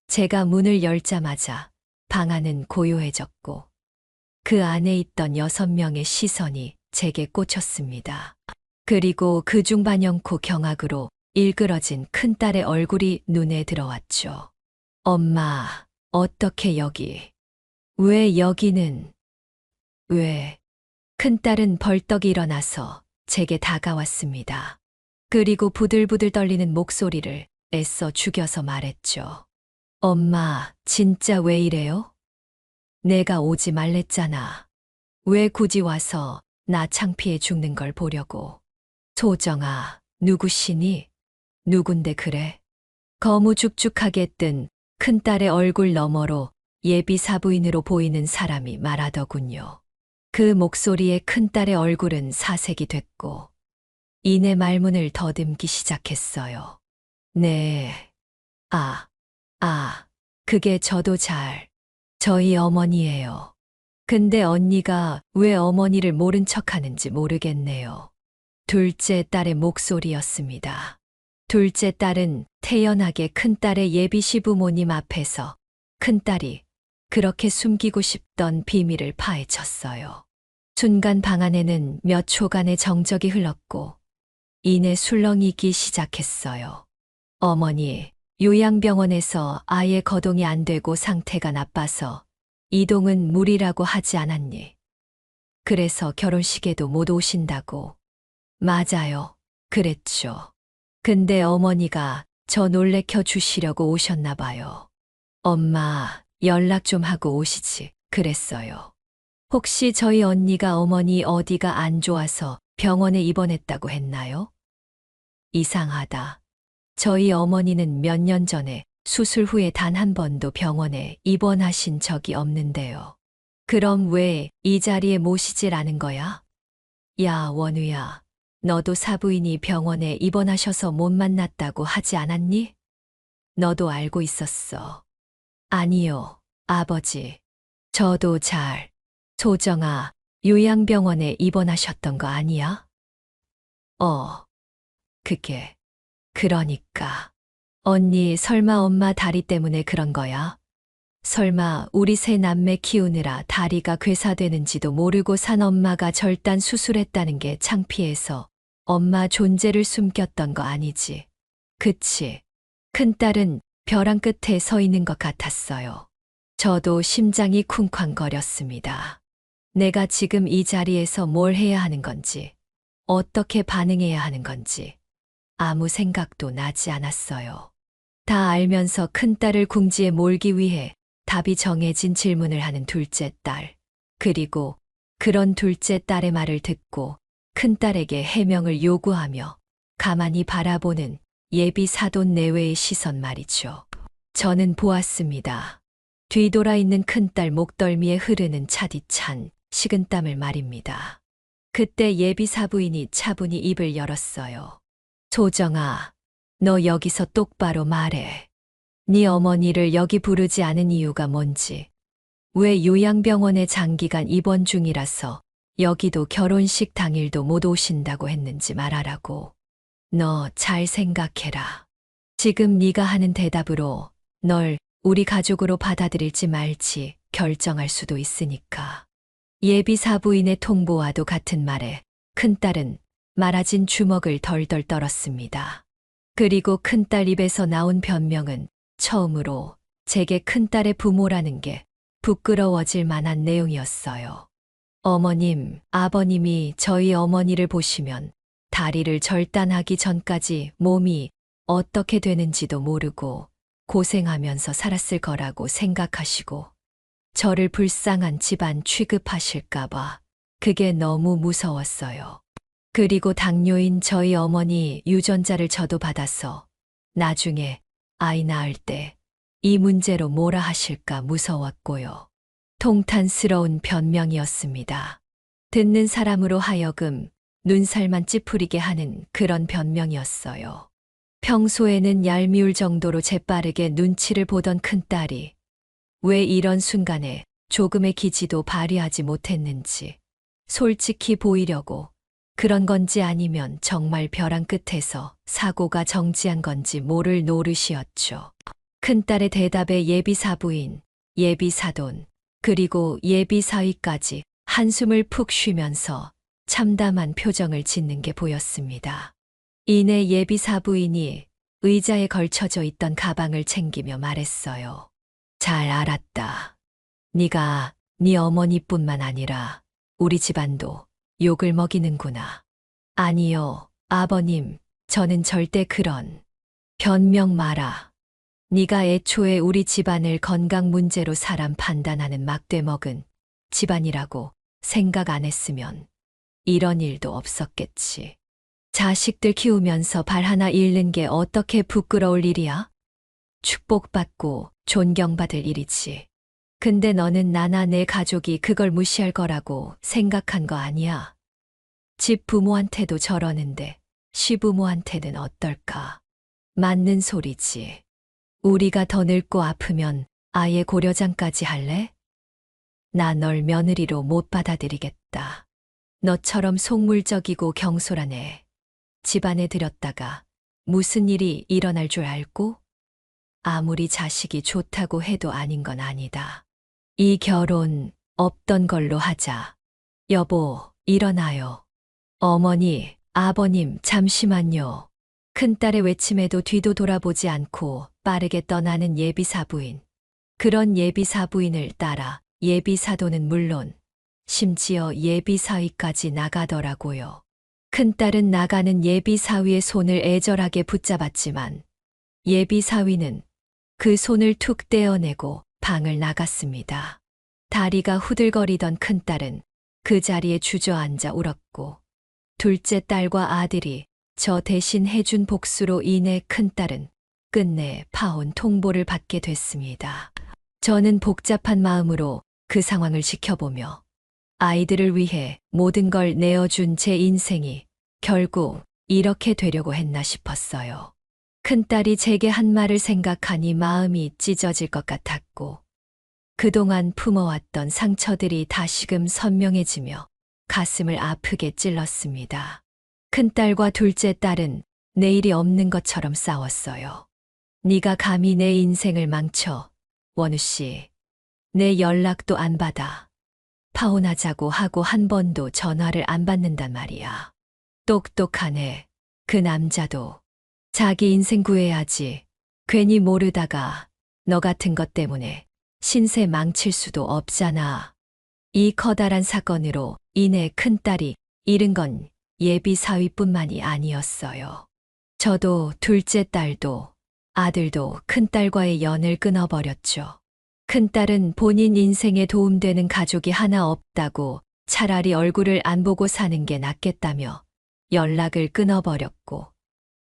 제가 문을 열자마자 방 안은 고요해졌고 그 안에 있던 6명의 시선이 제게 꽂혔습니다. 그리고 그중 반영코 경악으로 일그러진 큰딸의 얼굴이 눈에 들어왔죠. 엄마, 어떻게 여기? 왜 여기는? 왜? 큰딸은 벌떡 일어나서 제게 다가왔습니다. 그리고 부들부들 떨리는 목소리를 애써 죽여서 말했죠. 엄마, 진짜 왜 이래요? 내가 오지 말랬잖아. 왜 굳이 와서 나 창피해 죽는 걸 보려고. 소정아, 누구시니? 누군데 그래? 거무죽죽하게 뜬 큰딸의 얼굴 너머로 예비 사부인으로 보이는 사람이 말하더군요. 그 목소리에 큰딸의 얼굴은 사색이 됐고 이내 말문을 더듬기 시작했어요. 네. 그게 저도 저희 어머니예요. 근데 언니가 왜 어머니를 모른 척하는지 모르겠네요. 둘째 딸의 목소리였습니다. 둘째 딸은 태연하게 큰딸의 예비 시부모님 앞에서 큰딸이 그렇게 숨기고 싶던 비밀을 파헤쳤어요. 순간 방 안에는 몇 초간의 정적이 흘렀고 이내 술렁이기 시작했어요. 어머니, 요양병원에서 아예 거동이 안 되고 상태가 나빠서 이동은 무리라고 하지 않았니? 그래서 결혼식에도 못 오신다고. 맞아요. 그랬죠. 근데 어머니가 저 놀래켜 주시려고 오셨나 봐요. 엄마, 연락 좀 하고 오시지. 그랬어요. 혹시 저희 언니가 어머니 어디가 안 좋아서 병원에 입원했다고 했나요? 이상하다. 저희 어머니는 몇 년 전에 수술 후에 단 한 번도 병원에 입원하신 적이 없는데요. 그럼 왜 이 자리에 모시질 않은 거야? 야, 원우야. 너도 사부인이 병원에 입원하셔서 못 만났다고 하지 않았니? 너도 알고 있었어. 아니요, 아버지. 저도 소정아, 요양병원에 입원하셨던 거 아니야? 그러니까. 언니, 설마 엄마 다리 때문에 그런 거야? 설마 우리 세 남매 키우느라 다리가 괴사되는지도 모르고 산 엄마가 절단 수술했다는 게 창피해서 엄마 존재를 숨겼던 거 아니지? 그치? 큰딸은 벼랑 끝에 서 있는 것 같았어요. 저도 심장이 쿵쾅거렸습니다. 내가 지금 이 자리에서 뭘 해야 하는 건지, 어떻게 반응해야 하는 건지 아무 생각도 나지 않았어요. 다 알면서 큰딸을 궁지에 몰기 위해 답이 정해진 질문을 하는 둘째 딸. 그리고 그런 둘째 딸의 말을 듣고 큰딸에게 해명을 요구하며 가만히 바라보는 예비 사돈 내외의 시선 말이죠. 저는 보았습니다. 뒤돌아 있는 큰딸 목덜미에 흐르는 차디찬 식은땀을 말입니다. 그때 예비 사부인이 차분히 입을 열었어요. 소정아, 너 여기서 똑바로 말해. 네 어머니를 여기 부르지 않은 이유가 뭔지, 왜 요양병원에 장기간 입원 중이라서 여기도 결혼식 당일도 못 오신다고 했는지 말하라고. 너 잘 생각해라. 지금 네가 하는 대답으로 널 우리 가족으로 받아들일지 말지 결정할 수도 있으니까. 예비 사부인의 통보와도 같은 말에 큰딸은 말아진 주먹을 덜덜 떨었습니다. 그리고 큰딸 입에서 나온 변명은 처음으로 제게 큰딸의 부모라는 게 부끄러워질 만한 내용이었어요. 어머님, 아버님이 저희 어머니를 보시면 다리를 절단하기 전까지 몸이 어떻게 되는지도 모르고 고생하면서 살았을 거라고 생각하시고 저를 불쌍한 집안 취급하실까봐 그게 너무 무서웠어요. 그리고 당뇨인 저희 어머니 유전자를 저도 받아서 나중에 아이 낳을 때 이 문제로 뭐라 하실까 무서웠고요. 통탄스러운 변명이었습니다. 듣는 사람으로 하여금 눈살만 찌푸리게 하는 그런 변명이었어요. 평소에는 얄미울 정도로 재빠르게 눈치를 보던 큰딸이 왜 이런 순간에 조금의 기지도 발휘하지 못했는지 솔직히 보이려고 그런 건지 아니면 정말 벼랑 끝에서 사고가 정지한 건지 모를 노릇이었죠. 큰딸의 대답에 예비 사부인, 예비 사돈, 그리고 예비 사위까지 한숨을 푹 쉬면서 참담한 표정을 짓는 게 보였습니다. 이내 예비 사부인이 의자에 걸쳐져 있던 가방을 챙기며 말했어요. 잘 알았다. 네가 네 어머니뿐만 아니라 우리 집안도 욕을 먹이는구나. 아니요, 아버님, 저는 절대 그런 변명 마라. 네가 애초에 우리 집안을 건강 문제로 사람 판단하는 막대 먹은 집안이라고 생각 안 했으면 이런 일도 없었겠지. 자식들 키우면서 발 하나 잃는 게 어떻게 부끄러울 일이야? 축복받고 존경받을 일이지. 근데 너는 나나 내 가족이 그걸 무시할 거라고 생각한 거 아니야. 집 부모한테도 저러는데 시부모한테는 어떨까? 맞는 소리지. 우리가 더 늙고 아프면 아예 고려장까지 할래? 나 널 며느리로 못 받아들이겠다. 너처럼 속물적이고 경솔한 애 집안에 들였다가 무슨 일이 일어날 줄 알고? 아무리 자식이 좋다고 해도 아닌 건 아니다. 이 결혼 없던 걸로 하자. 여보, 일어나요. 어머니, 아버님, 잠시만요. 큰딸의 외침에도 뒤도 돌아보지 않고 빠르게 떠나는 예비 사부인. 그런 예비 사부인을 따라 예비 사도는 물론 심지어 예비 사위까지 나가더라고요. 큰딸은 나가는 예비 사위의 손을 애절하게 붙잡았지만 예비 사위는 그 손을 툭 떼어내고 방을 나갔습니다. 다리가 후들거리던 큰딸은 그 자리에 주저앉아 울었고 둘째 딸과 아들이 저 대신 해준 복수로 인해 큰딸은 끝내 파혼 통보를 받게 됐습니다. 저는 복잡한 마음으로 그 상황을 지켜보며 아이들을 위해 모든 걸 내어준 제 인생이 결국 이렇게 되려고 했나 싶었어요. 큰딸이 제게 한 말을 생각하니 마음이 찢어질 것 같았고 그동안 품어왔던 상처들이 다시금 선명해지며 가슴을 아프게 찔렀습니다. 큰딸과 둘째 딸은 내일이 없는 것처럼 싸웠어요. 네가 감히 내 인생을 망쳐. 원우 씨, 내 연락도 안 받아. 파혼하자고 하고 한 번도 전화를 안 받는단 말이야. 똑똑하네. 그 남자도. 자기 인생 구해야지. 괜히 모르다가 너 같은 것 때문에 신세 망칠 수도 없잖아. 이 커다란 사건으로 인해 큰딸이 잃은 건 예비 사위뿐만이 아니었어요. 저도 둘째 딸도 아들도 큰딸과의 연을 끊어버렸죠. 큰딸은 본인 인생에 도움되는 가족이 하나 없다고 차라리 얼굴을 안 보고 사는 게 낫겠다며 연락을 끊어버렸고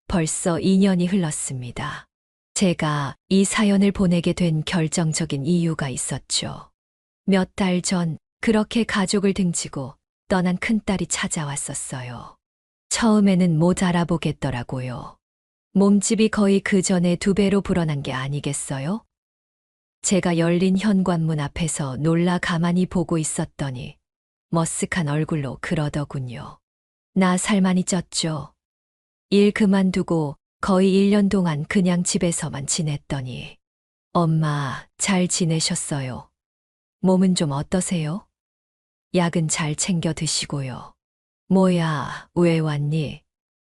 벌써 2년이 흘렀습니다. 제가 이 사연을 보내게 된 결정적인 이유가 있었죠. 몇 달 전 그렇게 가족을 등지고 떠난 큰딸이 찾아왔었어요. 처음에는 못 알아보겠더라고요. 몸집이 거의 그 전에 2배로 불어난 게 아니겠어요? 제가 열린 현관문 앞에서 놀라 가만히 보고 있었더니 머쓱한 얼굴로 그러더군요. 나 살 많이 쪘죠. 일 그만두고 거의 1년 동안 그냥 집에서만 지냈더니 엄마 잘 지내셨어요? 몸은 좀 어떠세요? 약은 잘 챙겨 드시고요. 뭐야, 왜 왔니?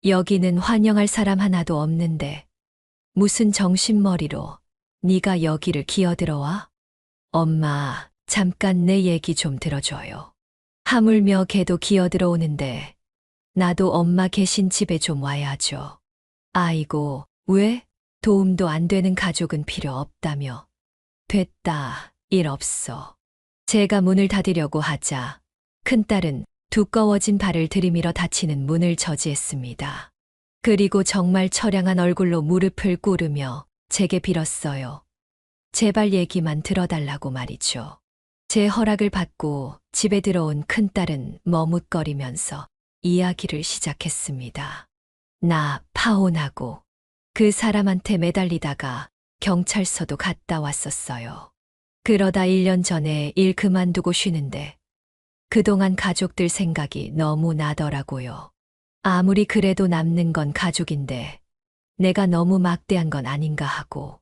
여기는 환영할 사람 하나도 없는데 무슨 정신머리로 네가 여기를 기어들어와? 엄마, 잠깐 내 얘기 좀 들어줘요. 하물며 걔도 기어들어오는데 나도 엄마 계신 집에 좀 와야죠. 아이고, 왜? 도움도 안 되는 가족은 필요 없다며. 됐다, 일 없어. 제가 문을 닫으려고 하자 큰딸은 두꺼워진 발을 들이밀어 닫히는 문을 저지했습니다. 그리고 정말 처량한 얼굴로 무릎을 꿇으며 제게 빌었어요. 제발 얘기만 들어달라고 말이죠. 제 허락을 받고 집에 들어온 큰딸은 머뭇거리면서 이야기를 시작했습니다. 나 파혼하고 그 사람한테 매달리다가 경찰서도 갔다 왔었어요. 그러다 1년 전에 일 그만두고 쉬는데 그동안 가족들 생각이 너무 나더라고요. 아무리 그래도 남는 건 가족인데 내가 너무 막대한 건 아닌가 하고.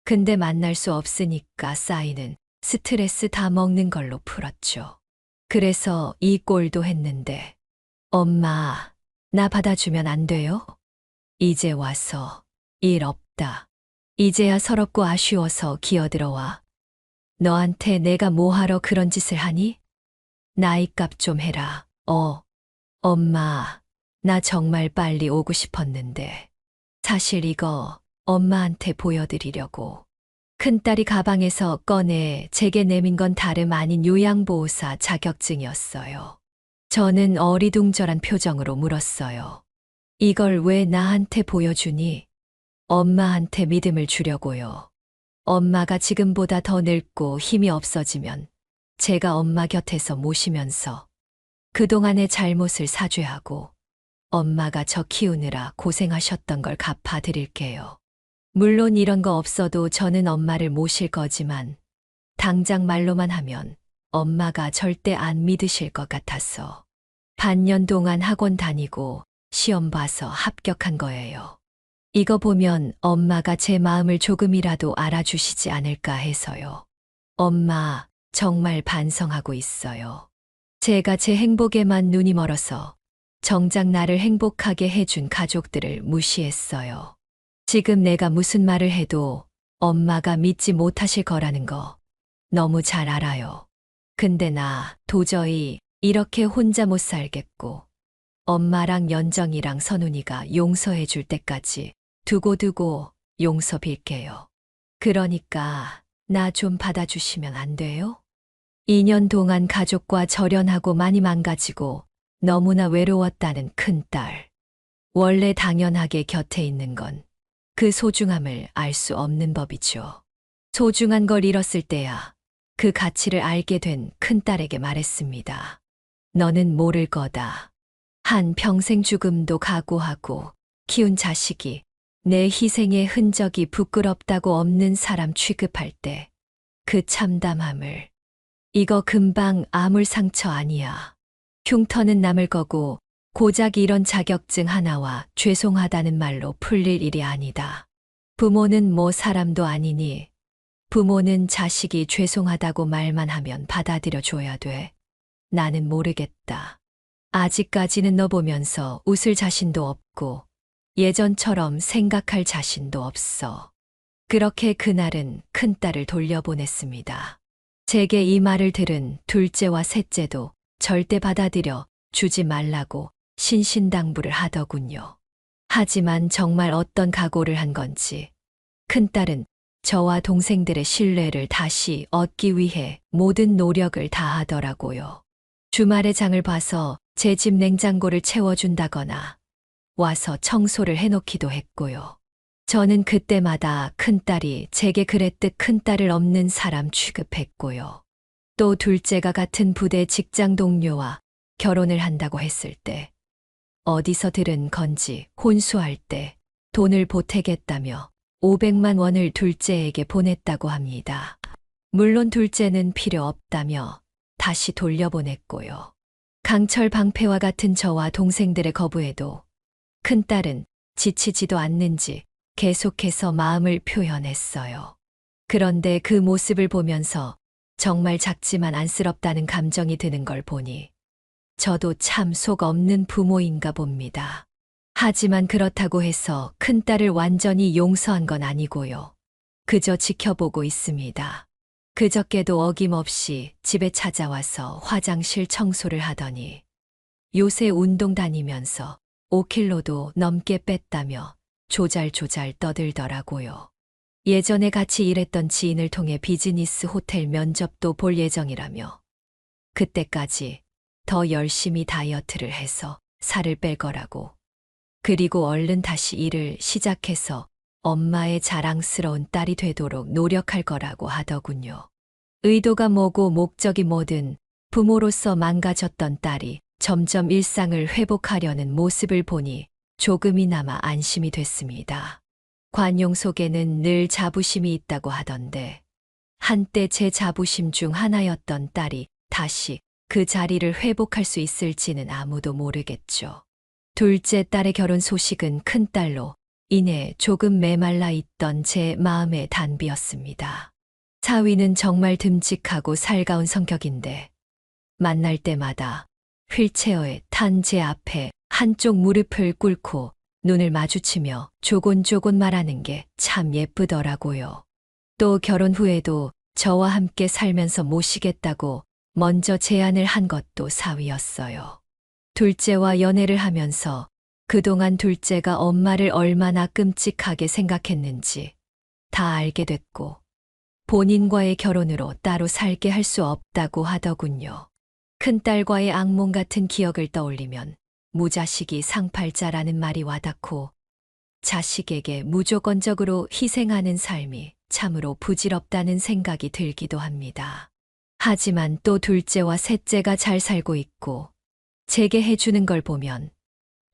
근데 만날 수 없으니까 쌓이는 스트레스 다 먹는 걸로 풀었죠. 그래서 이 꼴도 했는데 엄마, 나 받아주면 안 돼요? 이제 와서 일 없다. 이제야 서럽고 아쉬워서 기어들어와. 너한테 내가 뭐하러 그런 짓을 하니? 나이값 좀 해라. 엄마, 나 정말 빨리 오고 싶었는데. 사실 이거 엄마한테 보여드리려고. 큰딸이 가방에서 꺼내 제게 내민 건 다름 아닌 요양보호사 자격증이었어요. 저는 어리둥절한 표정으로 물었어요. 이걸 왜 나한테 보여주니? 엄마한테 믿음을 주려고요. 엄마가 지금보다 더 늙고 힘이 없어지면 제가 엄마 곁에서 모시면서 그동안의 잘못을 사죄하고 엄마가 저 키우느라 고생하셨던 걸 갚아드릴게요. 물론 이런 거 없어도 저는 엄마를 모실 거지만 당장 말로만 하면 엄마가 절대 안 믿으실 것 같아서 반년 동안 학원 다니고 시험 봐서 합격한 거예요. 이거 보면 엄마가 제 마음을 조금이라도 알아주시지 않을까 해서요. 엄마, 정말 반성하고 있어요. 제가 제 행복에만 눈이 멀어서 정작 나를 행복하게 해준 가족들을 무시했어요. 지금 내가 무슨 말을 해도 엄마가 믿지 못하실 거라는 거 너무 잘 알아요. 근데 나 도저히 이렇게 혼자 못 살겠고 엄마랑 연정이랑 선훈이가 용서해 줄 때까지 두고두고 용서 빌게요. 그러니까 나 좀 받아주시면 안 돼요? 2년 동안 가족과 절연하고 많이 망가지고 너무나 외로웠다는 큰딸. 원래 당연하게 곁에 있는 건 그 소중함을 알 수 없는 법이죠. 소중한 걸 잃었을 때야 그 가치를 알게 된 큰딸에게 말했습니다. 너는 모를 거다. 한 평생 죽음도 각오하고 키운 자식이 내 희생의 흔적이 부끄럽다고 없는 사람 취급할 때 그 참담함을. 이거 금방 아물 상처 아니야. 흉터는 남을 거고 고작 이런 자격증 하나와 죄송하다는 말로 풀릴 일이 아니다. 부모는 뭐 사람도 아니니 부모는 자식이 죄송하다고 말만 하면 받아들여 줘야 돼. 나는 모르겠다. 아직까지는 너 보면서 웃을 자신도 없고 예전처럼 생각할 자신도 없어. 그렇게 그날은 큰딸을 돌려보냈습니다. 제게 이 말을 들은 둘째와 셋째도 절대 받아들여 주지 말라고 신신당부를 하더군요. 하지만 정말 어떤 각오를 한 건지 큰딸은 저와 동생들의 신뢰를 다시 얻기 위해 모든 노력을 다하더라고요. 주말에 장을 봐서 제 집 냉장고를 채워준다거나 와서 청소를 해놓기도 했고요. 저는 그때마다 큰딸이 제게 그랬듯 큰딸을 없는 사람 취급했고요. 또 둘째가 같은 부대 직장 동료와 결혼을 한다고 했을 때 어디서 들은 건지 혼수할 때 돈을 보태겠다며 500만 원을 둘째에게 보냈다고 합니다. 물론 둘째는 필요 없다며 다시 돌려보냈고요. 강철 방패와 같은 저와 동생들의 거부에도 큰딸은 지치지도 않는지 계속해서 마음을 표현했어요. 그런데 그 모습을 보면서 정말 작지만 안쓰럽다는 감정이 드는 걸 보니 저도 참 속 없는 부모인가 봅니다. 하지만 그렇다고 해서 큰딸을 완전히 용서한 건 아니고요. 그저 지켜보고 있습니다. 그저께도 어김없이 집에 찾아와서 화장실 청소를 하더니 요새 운동 다니면서 5kg도 넘게 뺐다며 조잘조잘 떠들더라고요. 예전에 같이 일했던 지인을 통해 비즈니스 호텔 면접도 볼 예정이라며 그때까지 더 열심히 다이어트를 해서 살을 뺄 거라고, 그리고 얼른 다시 일을 시작해서 엄마의 자랑스러운 딸이 되도록 노력할 거라고 하더군요. 의도가 뭐고 목적이 뭐든 부모로서 망가졌던 딸이 점점 일상을 회복하려는 모습을 보니 조금이나마 안심이 됐습니다. 관용 속에는 늘 자부심이 있다고 하던데 한때 제 자부심 중 하나였던 딸이 다시 그 자리를 회복할 수 있을지는 아무도 모르겠죠. 둘째 딸의 결혼 소식은 큰딸로 인해 조금 메말라 있던 제 마음의 단비였습니다. 사위는 정말 듬직하고 살가운 성격인데 만날 때마다 휠체어에 탄 제 앞에 한쪽 무릎을 꿇고 눈을 마주치며 조곤조곤 말하는 게 참 예쁘더라고요. 또 결혼 후에도 저와 함께 살면서 모시겠다고 먼저 제안을 한 것도 사위였어요. 둘째와 연애를 하면서 그동안 둘째가 엄마를 얼마나 끔찍하게 생각했는지 다 알게 됐고 본인과의 결혼으로 따로 살게 할 수 없다고 하더군요. 큰딸과의 악몽 같은 기억을 떠올리면 무자식이 상팔자라는 말이 와닿고 자식에게 무조건적으로 희생하는 삶이 참으로 부질없다는 생각이 들기도 합니다. 하지만 또 둘째와 셋째가 잘 살고 있고 제게 해주는 걸 보면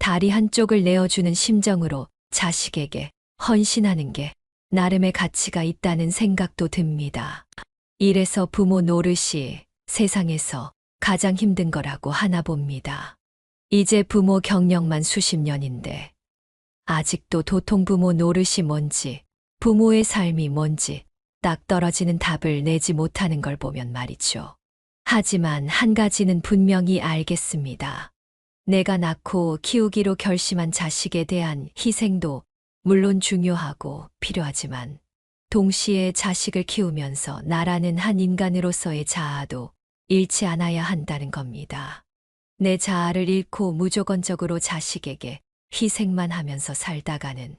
다리 한쪽을 내어주는 심정으로 자식에게 헌신하는 게 나름의 가치가 있다는 생각도 듭니다. 이래서 부모 노릇이 세상에서 가장 힘든 거라고 하나 봅니다. 이제 부모 경력만 수십 년인데 아직도 도통부모 노릇이 뭔지 부모의 삶이 뭔지 딱 떨어지는 답을 내지 못하는 걸 보면 말이죠. 하지만 한 가지는 분명히 알겠습니다. 내가 낳고 키우기로 결심한 자식에 대한 희생도 물론 중요하고 필요하지만 동시에 자식을 키우면서 나라는 한 인간으로서의 자아도 잃지 않아야 한다는 겁니다. 내 자아를 잃고 무조건적으로 자식에게 희생만 하면서 살다가는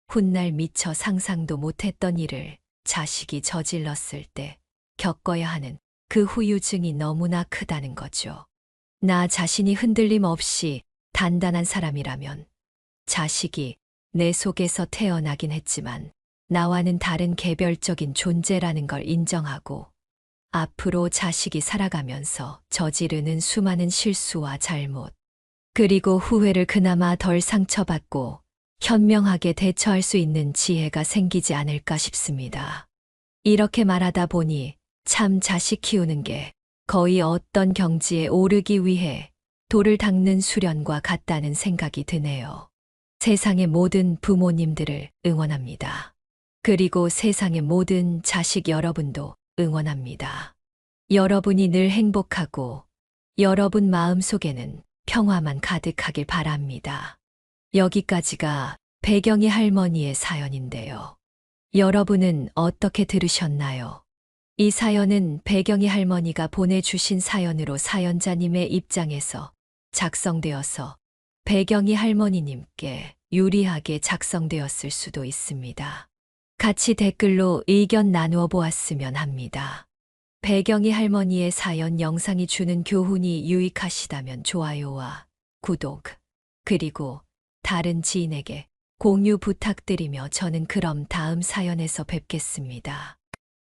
훗날 미처 상상도 못했던 일을 자식이 저질렀을 때 겪어야 하는 그 후유증이 너무나 크다는 거죠. 나 자신이 흔들림 없이 단단한 사람이라면 자식이 내 속에서 태어나긴 했지만 나와는 다른 개별적인 존재라는 걸 인정하고 앞으로 자식이 살아가면서 저지르는 수많은 실수와 잘못, 그리고 후회를 그나마 덜 상처받고 현명하게 대처할 수 있는 지혜가 생기지 않을까 싶습니다. 이렇게 말하다 보니 참 자식 키우는 게 거의 어떤 경지에 오르기 위해 돌을 닦는 수련과 같다는 생각이 드네요. 세상의 모든 부모님들을 응원합니다. 그리고 세상의 모든 자식 여러분도 응원합니다. 여러분이 늘 행복하고 여러분 마음속에는 평화만 가득하길 바랍니다. 여기까지가 배경이 할머니의 사연인데요. 여러분은 어떻게 들으셨나요? 이 사연은 배경이 할머니가 보내주신 사연으로 사연자님의 입장에서 작성되어서 배경이 할머니님께 유리하게 작성되었을 수도 있습니다. 같이 댓글로 의견 나누어 보았으면 합니다. 배경이 할머니의 사연 영상이 주는 교훈이 유익하시다면 좋아요와 구독, 그리고 다른 지인에게 공유 부탁드리며 저는 그럼 다음 사연에서 뵙겠습니다.